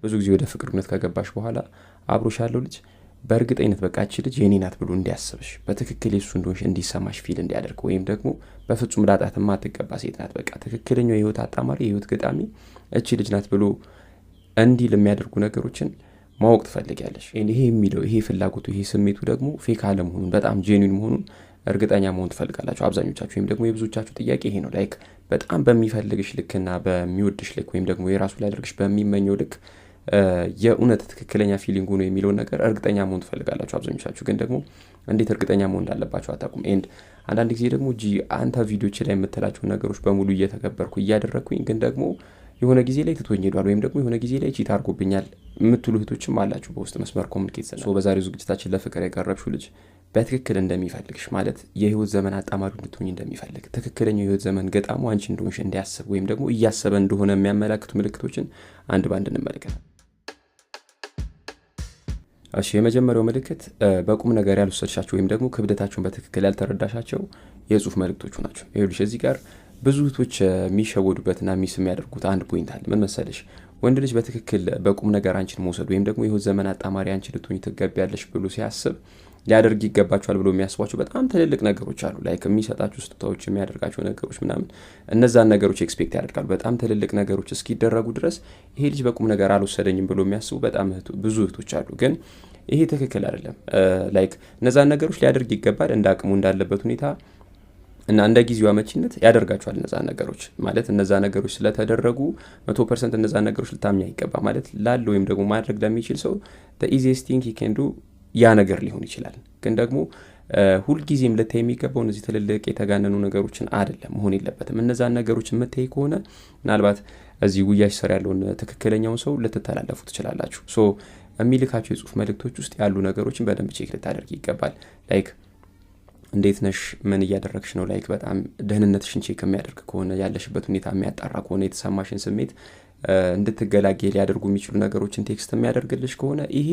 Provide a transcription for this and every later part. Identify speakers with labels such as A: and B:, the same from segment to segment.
A: ብዙ ጊዜ ወደ ፍቅር ግንኙነት ከገባሽ በኋላ አብሮሽ ያለው ልጅ በእርግጠኝነት በቃ እቺ ልጅ የኔ ናት ብሎ እንዲያስብሽ በትክክል የሱ እንደሆንሽ እንዲሰማሽ ፊል እንዲያደርግ ወይም ደግሞ በፍጹም ላጣት የማትገባ ሴት ናት በቃ ትክክለኛው የህይወት አጣማሪ የህይወት ገጣሚ እቺ ልጅ ናት ብሎ እንዲል የሚያደርጉ ነገሮችን ማወቅ ትፈልጊያለሽ። ይሄ የሚለው ይሄ ፍላጎቱ ይሄ ስሜቱ ደግሞ ፌክ አለመሆኑን በጣም ጄኒን መሆኑን እርግጠኛ መሆን ትፈልጋላችሁ አብዛኞቻችሁ። ወይም ደግሞ የብዙዎቻችሁ ጥያቄ ይሄ ነው። ላይክ በጣም በሚፈልግሽ ልክና በሚወድሽ ልክ ወይም ደግሞ የራሱ ሊያደርግሽ በሚመኘው ልክ የእውነት ትክክለኛ ፊሊንግ ነው የሚለውን ነገር እርግጠኛ መሆን ትፈልጋላችሁ አብዛኞቻችሁ። ግን ደግሞ እንዴት እርግጠኛ መሆን እንዳለባችሁ አታውቁም። ኤንድ አንዳንድ ጊዜ ደግሞ አንተ ቪዲዮች ላይ የምትላቸው ነገሮች በሙሉ እየተገበርኩ እያደረግኩኝ ግን ደግሞ የሆነ ጊዜ ላይ ትቶኝ ሄዷል ወይም ደግሞ የሆነ ጊዜ ላይ ቺት አድርጎብኛል የምትሉ እህቶችም አላችሁ በውስጥ መስመር ኮሙኒኬት ነው። በዛሬው ዝግጅታችን ለፍቅር የቀረብሽው ልጅ በትክክል እንደሚፈልግሽ ማለት የህይወት ዘመን አጣማሪ እንድትሆኝ እንደሚፈልግ ትክክለኛው የህይወት ዘመን ገጣሙ አንቺ እንደሆንሽ እንዲያስብ ወይም ደግሞ እያሰበ እንደሆነ የሚያመላክቱ ምልክቶችን አንድ ባንድ እንመልከት። እሺ የመጀመሪያው ምልክት በቁም ነገር ያልወሰድሻቸው ወይም ደግሞ ክብደታቸውን በትክክል ያልተረዳሻቸው የጽሁፍ መልክቶቹ ናቸው። ይኸውልሽ እዚህ ጋር ብዙ እህቶች የሚሸወዱበትና ሚስ የሚያደርጉት አንድ ፖይንት አለ። ምን መሰለሽ ወንድ ልጅ በትክክል በቁም ነገር አንቺን መውሰድ ወይም ደግሞ የህይወት ዘመን አጣማሪ አንቺ ልትሆኚ ትገቢያለሽ ብሎ ሲያስብ ሊያደርግ ይገባቸዋል ብሎ የሚያስቧቸው በጣም ትልልቅ ነገሮች አሉ። ላይክ የሚሰጣቸው ስጦታዎች የሚያደርጋቸው ነገሮች ምናምን እነዛን ነገሮች ኤክስፔክት ያደርጋሉ። በጣም ትልልቅ ነገሮች እስኪደረጉ ድረስ ይሄ ልጅ በቁም ነገር አልወሰደኝም ብሎ የሚያስቡ በጣም ብዙ እህቶች አሉ። ግን ይሄ ትክክል አይደለም። ላይክ እነዛን ነገሮች ሊያደርግ ይገባል እንደ አቅሙ እንዳለበት ሁኔታ እና እንደ ጊዜው አመቺነት ያደርጋቸዋል። እነዛ ነገሮች ማለት እነዛ ነገሮች ስለተደረጉ 100% እነዛ ነገሮች ልታምኛ ይገባ ማለት ላለ ወይም ደግሞ ማድረግ ለሚችል ሰው the easiest thing he can do ያ ነገር ሊሆን ይችላል። ግን ደግሞ ሁልጊዜም ልታይ የሚገባው እነዚህ ትልልቅ የተጋነኑ ነገሮችን አይደለም መሆን የለበትም። እነዛን ነገሮች የምታይ ከሆነ ምናልባት እዚህ ጉያሽ ስር ያለውን ትክክለኛውን ሰው ልትተላለፉ ትችላላችሁ። ሶ የሚልካቸው የጽሁፍ መልእክቶች ውስጥ ያሉ ነገሮችን በደንብ ቼክ ልታደርግ ይገባል። ላይክ እንዴት ነሽ ምን እያደረግሽ ነው ላይክ በጣም ደህንነትሽን ቼክ የሚያደርግ ከሆነ ያለሽበት ሁኔታ የሚያጣራ ከሆነ የተሰማሽን ስሜት እንድትገላገል ሊያደርጉ የሚችሉ ነገሮችን ቴክስት የሚያደርግልሽ ከሆነ ይሄ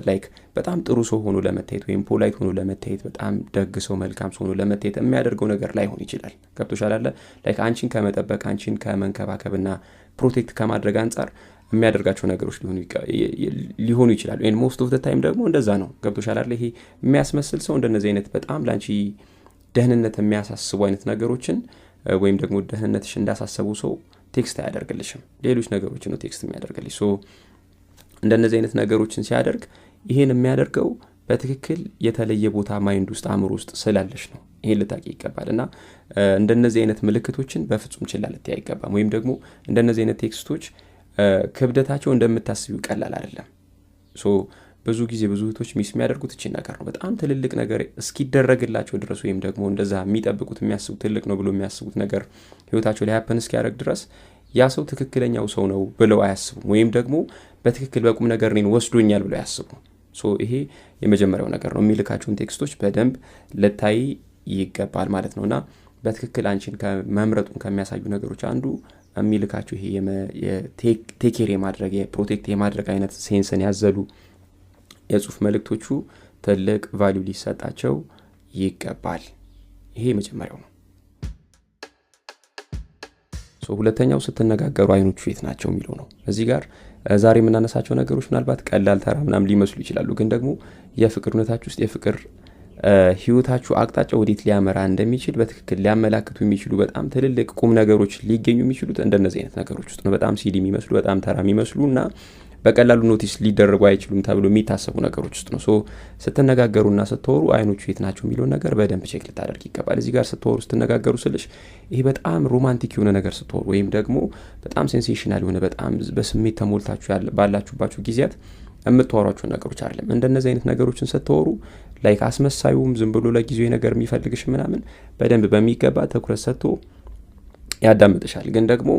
A: ላይክ በጣም ጥሩ ሰው ሆኖ ለመታየት ወይም ፖላይት ሆኖ ለመታየት በጣም ደግ ሰው መልካም ሰው ሆኖ ለመታየት የሚያደርገው ነገር ላይሆን ይችላል። ገብቶሻል አይደል? ላይክ አንቺን ከመጠበቅ አንቺን ከመንከባከብና ፕሮቴክት ከማድረግ አንፃር የሚያደርጋቸው ነገሮች ሊሆኑ ይችላሉ። ኤንድ ሞስት ኦፍ ዘ ታይም ደግሞ እንደዛ ነው። ገብቶሻል አይደል? ይሄ የሚያስመስል ሰው እንደነዚህ አይነት በጣም ላንቺ ደህንነት የሚያሳስቡ አይነት ነገሮችን ወይም ደግሞ ደህንነትሽ እንዳሳሰቡ ሰው ቴክስት አያደርግልሽም። ሌሎች ነገሮችን ነው ቴክስት የሚያደርግልሽ። ሶ እንደነዚህ አይነት ነገሮችን ሲያደርግ ይሄን የሚያደርገው በትክክል የተለየ ቦታ ማይንድ ውስጥ አእምሮ ውስጥ ስላለሽ ነው። ይሄን ልታቂ ይገባል። እና እንደነዚህ አይነት ምልክቶችን በፍጹም ችላ ልትይ አይገባም። ወይም ደግሞ እንደነዚህ አይነት ቴክስቶች ክብደታቸው እንደምታስቢው ቀላል አይደለም። ሶ ብዙ ጊዜ ብዙ እህቶች ሚስ የሚያደርጉት እቺ ነገር ነው። በጣም ትልልቅ ነገር እስኪደረግላቸው ድረስ ወይም ደግሞ እንደዛ የሚጠብቁት የሚያስቡት ትልቅ ነው ብሎ የሚያስቡት ነገር ህይወታቸው ላይ ሃፕን እስኪያደርግ ድረስ ያ ሰው ትክክለኛው ሰው ነው ብለው አያስቡም። ወይም ደግሞ በትክክል በቁም ነገር እኔን ወስዶኛል ብለው አያስቡ። ሶ ይሄ የመጀመሪያው ነገር ነው። የሚልካቸውን ቴክስቶች በደንብ ልታይ ይገባል ማለት ነውና በትክክል አንቺን ከመምረጡን ከሚያሳዩ ነገሮች አንዱ የሚልካቸው ይሄ የቴኬር የማድረግ የፕሮቴክት የማድረግ አይነት ሴንስን ያዘሉ የጽሁፍ መልእክቶቹ ትልቅ ቫልዩ ሊሰጣቸው ይገባል። ይሄ የመጀመሪያው ነው። ሁለተኛው ስትነጋገሩ አይኖቹ የት ናቸው የሚለው ነው። እዚህ ጋር ዛሬ የምናነሳቸው ነገሮች ምናልባት ቀላል ተራ ምናምን ሊመስሉ ይችላሉ። ግን ደግሞ የፍቅር ሁኔታችሁ ውስጥ የፍቅር ህይወታችሁ አቅጣጫ ወዴት ሊያመራ እንደሚችል በትክክል ሊያመላክቱ የሚችሉ በጣም ትልልቅ ቁም ነገሮች ሊገኙ የሚችሉት እንደነዚህ አይነት ነገሮች ውስጥ ነው። በጣም ሲዲ የሚመስሉ በጣም ተራ የሚመስሉ እና በቀላሉ ኖቲስ ሊደረጉ አይችሉም ተብሎ የሚታሰቡ ነገሮች ውስጥ ነው። ሶ ስትነጋገሩና ስትወሩ አይኖቹ የት ናቸው የሚለው ነገር በደንብ ቼክ ልታደርግ ይገባል። እዚህ ጋር ስትወሩ ስትነጋገሩ ስልሽ ይሄ በጣም ሮማንቲክ የሆነ ነገር ስትወሩ ወይም ደግሞ በጣም ሴንሴሽናል የሆነ በጣም በስሜት ተሞልታችሁ ባላችሁባችሁ ጊዜያት የምትወሯቸው ነገሮች አይደለም። እንደነዚህ አይነት ነገሮችን ስትወሩ ላይክ አስመሳዩም ዝም ብሎ ለጊዜው ነገር የሚፈልግሽ ምናምን በደንብ በሚገባ ትኩረት ሰጥቶ ያዳምጥሻል። ግን ደግሞ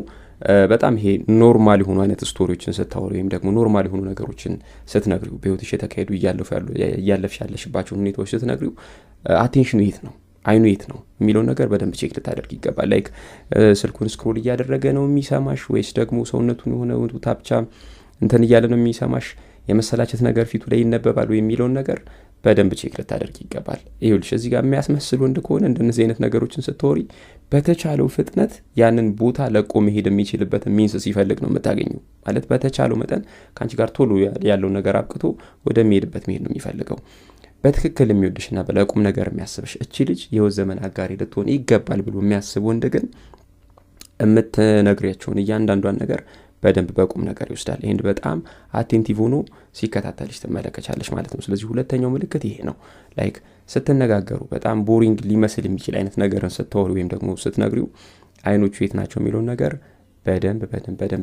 A: በጣም ይሄ ኖርማል የሆኑ አይነት ስቶሪዎችን ስታወሩ ወይም ደግሞ ኖርማል የሆኑ ነገሮችን ስትነግሪው በህይወትሽ የተካሄዱ እያለፍሽ ያለሽባቸው ሁኔታዎች ስትነግሪው አቴንሽኑ የት ነው አይኑ የት ነው የሚለውን ነገር በደንብ ቼክ ልታደርግ ይገባል። ላይክ ስልኩን ስክሮል እያደረገ ነው የሚሰማሽ ወይስ ደግሞ ሰውነቱን የሆነ ታብቻ እንትን እያለ ነው የሚሰማሽ የመሰላቸት ነገር ፊቱ ላይ ይነበባል የሚለውን ነገር በደንብ ቼክ ልታደርግ ይገባል። ይኸውልሽ እዚህ ጋር የሚያስመስል ወንድ ከሆነ እንደነዚህ አይነት ነገሮችን ስትወሪ በተቻለው ፍጥነት ያንን ቦታ ለቆ መሄድ የሚችልበትን ሚንስ ሲፈልግ ነው የምታገኘው። ማለት በተቻለው መጠን ከአንቺ ጋር ቶሎ ያለው ነገር አብቅቶ ወደሚሄድበት መሄድ ነው የሚፈልገው። በትክክል የሚወድሽና ለቁም ነገር የሚያስብሽ እቺ ልጅ የህይወት ዘመን አጋሪ ልትሆን ይገባል ብሎ የሚያስብ ወንድ ግን የምትነግሪያቸውን እያንዳንዷን ነገር በደንብ በቁም ነገር ይወስዳል። ይሄን በጣም አቴንቲቭ ሆኖ ሲከታተልሽ ትመለከቻለሽ ማለት ነው። ስለዚህ ሁለተኛው ምልክት ይሄ ነው። ላይክ ስትነጋገሩ በጣም ቦሪንግ ሊመስል የሚችል አይነት ነገርን ስታወሩ ወይም ደግሞ ስትነግሪው አይኖቹ የት ናቸው የሚለውን ነገር በደንብ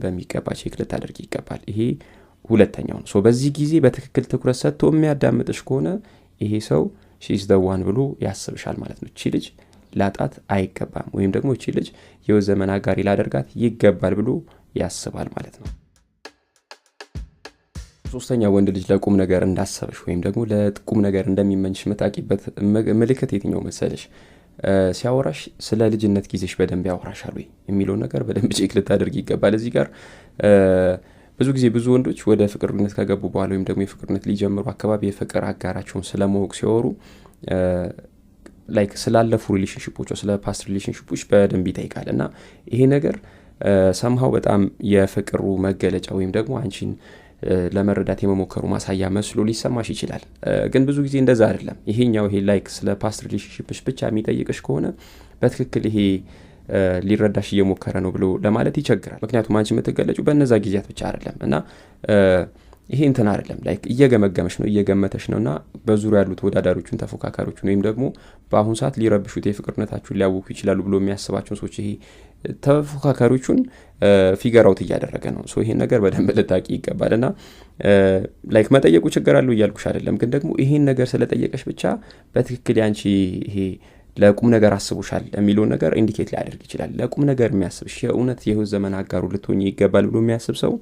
A: በሚገባ ቼክ ልታደርጊ ይገባል። ይሄ ሁለተኛው ነው። በዚህ ጊዜ በትክክል ትኩረት ሰጥቶ የሚያዳምጥሽ ከሆነ ይሄ ሰው ሺዝ ዘ ዋን ብሎ ያስብሻል ማለት ነው። እቺ ልጅ ላጣት አይገባም ወይም ደግሞ እቺ ልጅ የህይወት ዘመን አጋሪ ላደርጋት ይገባል ብሎ ያስባል ማለት ነው። ሶስተኛ ወንድ ልጅ ለቁም ነገር እንዳሰብሽ ወይም ደግሞ ለቁም ነገር እንደሚመኝሽ የምታውቂበት ምልክት የትኛው መሰለሽ? ሲያወራሽ ስለ ልጅነት ጊዜሽ በደንብ ያወራሻል ወይ የሚለው ነገር በደንብ ቼክ ልታደርግ ይገባል። እዚህ ጋር ብዙ ጊዜ ብዙ ወንዶች ወደ ፍቅርነት ከገቡ በኋላ ወይም ደግሞ የፍቅርነት ሊጀምሩ አካባቢ የፍቅር አጋራቸውን ስለማወቅ ሲያወሩ ላይክ ስላለፉ ሪሌሽንሺፖች ስለ ፓስት ሪሌሽንሺፖች በደንብ ይጠይቃል እና ይሄ ነገር ሰምሃው በጣም የፍቅሩ መገለጫ ወይም ደግሞ አንቺን ለመረዳት የመሞከሩ ማሳያ መስሎ ሊሰማሽ ይችላል። ግን ብዙ ጊዜ እንደዛ አይደለም። ይሄኛው ይሄ ላይክ ስለ ፓስት ሪሌሽንሺፕሽ ብቻ የሚጠይቅሽ ከሆነ በትክክል ይሄ ሊረዳሽ እየሞከረ ነው ብሎ ለማለት ይቸግራል። ምክንያቱም አንቺ የምትገለጩ በእነዛ ጊዜያት ብቻ አይደለም እና ይሄ እንትን አይደለም ላይክ እየገመገመሽ ነው እየገመተሽ ነውና በዙሪያ ያሉት ተወዳዳሪዎቹን ተፎካካሪዎቹን ወይም ደግሞ በአሁን ሰዓት ሊረብሹት የፍቅርነታችሁን ሊያውኩ ይችላሉ ብሎ የሚያስባቸውን ሰዎች ይሄ ተፎካካሪዎቹን ፊገር አውት እያደረገ ነው። ይሄን ነገር በደንብ ልታቂ ይገባልና ላይክ መጠየቁ ችግር አለው እያልኩሽ አይደለም። ግን ደግሞ ይሄን ነገር ስለጠየቀሽ ብቻ በትክክል ያንቺ ይሄ ለቁም ነገር አስቡሻል የሚለው ነገር ኢንዲኬት ሊያደርግ ይችላል። ለቁም ነገር የሚያስብሽ የእውነት የህይወት ዘመን አጋሩ ልትሆኚ ይገባል ብሎ የሚያስብ ሰው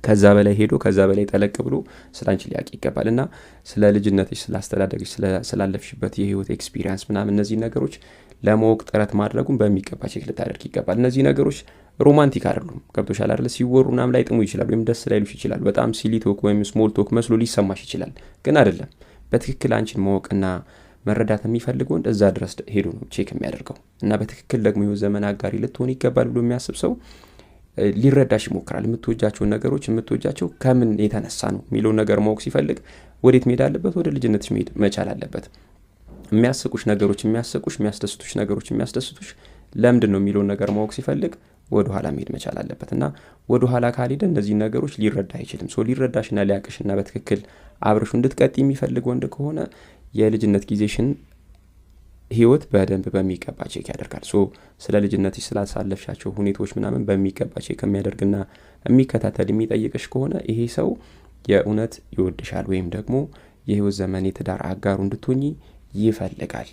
A: ከዛ በላይ ሄዶ ከዛ በላይ ጠለቅ ብሎ ስላንቺ ሊያውቅ ይገባል እና ስለ ልጅነትሽ ስላስተዳደግሽ ስላለፍሽበት የህይወት ኤክስፒሪየንስ ምናምን እነዚህ ነገሮች ለማወቅ ጥረት ማድረጉን በሚገባ ቼክ ልታደርግ ይገባል። እነዚህ ነገሮች ሮማንቲክ አይደሉም። ገብቶሻል አይደል? ሲወሩ ምናምን ላይ ጥሙ ይችላል ወይም ደስ ላይሉሽ ይችላል። በጣም ሲሊ ቶክ ወይም ስሞል ቶክ መስሎ ሊሰማሽ ይችላል። ግን አይደለም። በትክክል አንቺን ማወቅና መረዳት የሚፈልገው እዛ ድረስ ሄዶ ነው ቼክ የሚያደርገው እና በትክክል ደግሞ የህይወት ዘመን አጋሪ ልትሆን ይገባል ብሎ የሚያስብ ሰው ሊረዳሽ ይሞክራል። የምትወጃቸውን ነገሮች የምትወጃቸው ከምን የተነሳ ነው የሚለውን ነገር ማወቅ ሲፈልግ ወዴት መሄድ አለበት? ወደ ልጅነትሽ መሄድ መቻል አለበት። የሚያስቁሽ ነገሮች የሚያስቁሽ፣ የሚያስደስቱሽ ነገሮች የሚያስደስቱሽ ለምንድን ነው የሚለውን ነገር ማወቅ ሲፈልግ ወደ ኋላ መሄድ መቻል አለበት እና ወደ ኋላ ካልሄደ እነዚህ ነገሮች ሊረዳ አይችልም። ሊረዳሽና ሊያቅሽና በትክክል አብረሹ እንድትቀጥ የሚፈልግ ወንድ ከሆነ የልጅነት ጊዜሽን ህይወት በደንብ በሚገባ ቼክ ያደርጋል። ስለ ልጅነትሽ ስላሳለፍሻቸው ሁኔታዎች ምናምን በሚገባ ቼክ የሚያደርግና የሚከታተል የሚጠይቅሽ ከሆነ ይሄ ሰው የእውነት ይወድሻል ወይም ደግሞ የህይወት ዘመን የትዳር አጋሩ እንድትሆኚ ይፈልጋል።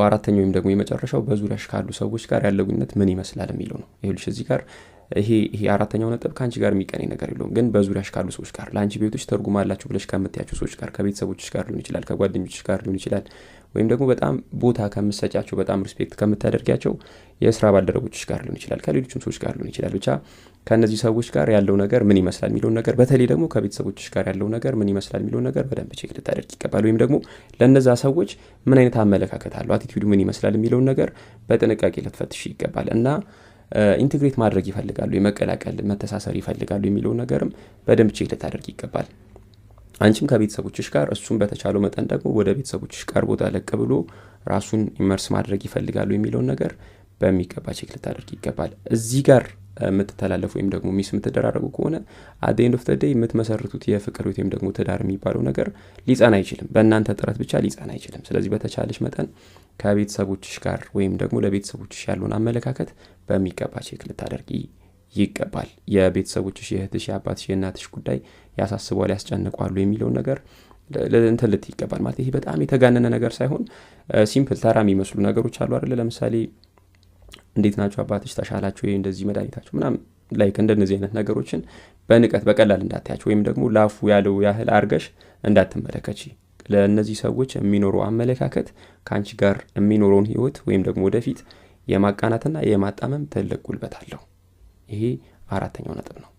A: አራተኛው ወይም ደግሞ የመጨረሻው በዙሪያሽ ካሉ ሰዎች ጋር ያለው ግንኙነት ምን ይመስላል የሚለው ነው። ይኸውልሽ እዚህ ጋር ይሄ አራተኛው ነጥብ ካንቺ ጋር የሚቀነኝ ነገር የለውም። ግን በዙሪያሽ ካሉ ሰዎች ጋር ለአንቺ ቤቶች ተርጉም አላችሁ ብለሽ ከምትያቸው ሰዎች ጋር ከቤተሰቦችሽ ጋር ሊሆን ይችላል፣ ከጓደኞችሽ ጋር ሊሆን ይችላል፣ ወይም ደግሞ በጣም ቦታ ከምትሰጫቸው በጣም ሪስፔክት ከምታደርጊያቸው የስራ ባልደረቦችሽ ጋር ሊሆን ይችላል፣ ከሌሎችም ሰዎች ጋር ሊሆን ይችላል። ብቻ ከነዚህ ሰዎች ጋር ያለው ነገር ምን ይመስላል የሚለው ነገር በተለይ ደግሞ ከቤተሰቦችሽ ጋር ያለው ነገር ምን ይመስላል የሚለው ነገር በደንብ ቼክ ልታደርጊ ይገባል። ወይም ደግሞ ለነዛ ሰዎች ምን አይነት አመለካከት አለው አቲቲዩድ ምን ይመስላል የሚለው ነገር በጥንቃቄ ልትፈትሽ ይገባል እና ኢንቴግሬት ማድረግ ይፈልጋሉ፣ የመቀላቀል መተሳሰር ይፈልጋሉ የሚለው ነገርም በደንብ ቼክ ልታደርጊ ይገባል። አንቺም ከቤተሰቦችሽ ጋር እሱም በተቻለው መጠን ደግሞ ወደ ቤተሰቦችሽ ቀርቦ ጠለቅ ብሎ ራሱን ኢመርስ ማድረግ ይፈልጋሉ የሚለው ነገር በሚገባ ቼክ ልታደርጊ ይገባል። እዚህ ጋር የምትተላለፉ ወይም ደግሞ ሚስ የምትደራረጉ ከሆነ አት ዘ ኤንድ ኦፍ ዘ ዴይ የምትመሰርቱት የፍቅር ወይም ደግሞ ትዳር የሚባለው ነገር ሊጸና አይችልም። በእናንተ ጥረት ብቻ ሊጸና አይችልም። ስለዚህ በተቻለሽ መጠን ከቤተሰቦችሽ ጋር ወይም ደግሞ ለቤተሰቦችሽ ያለውን አመለካከት በሚገባ ቼክ ልታደርጊ ይገባል። የቤተሰቦችሽ የእህትሽ፣ የአባትሽ፣ የእናትሽ ጉዳይ ያሳስቧል፣ ያስጨንቋሉ የሚለውን ነገር እንትን ልት ይገባል። ማለት ይሄ በጣም የተጋነነ ነገር ሳይሆን ሲምፕል ተራ የሚመስሉ ነገሮች አሉ አይደል? ለምሳሌ እንዴት ናቸው አባትሽ፣ ተሻላቸው፣ ይሄ እንደዚህ መድኃኒታቸው ምናምን ላይክ እንደነዚህ አይነት ነገሮችን በንቀት በቀላል እንዳታያቸው ወይም ደግሞ ላፉ ያለው ያህል አርገሽ እንዳትመለከቺ። ለእነዚህ ሰዎች የሚኖረው አመለካከት ከአንቺ ጋር የሚኖረውን ህይወት ወይም ደግሞ ወደፊት የማቃናትና የማጣመም ትልቅ ጉልበት አለው። ይሄ አራተኛው ነጥብ ነው።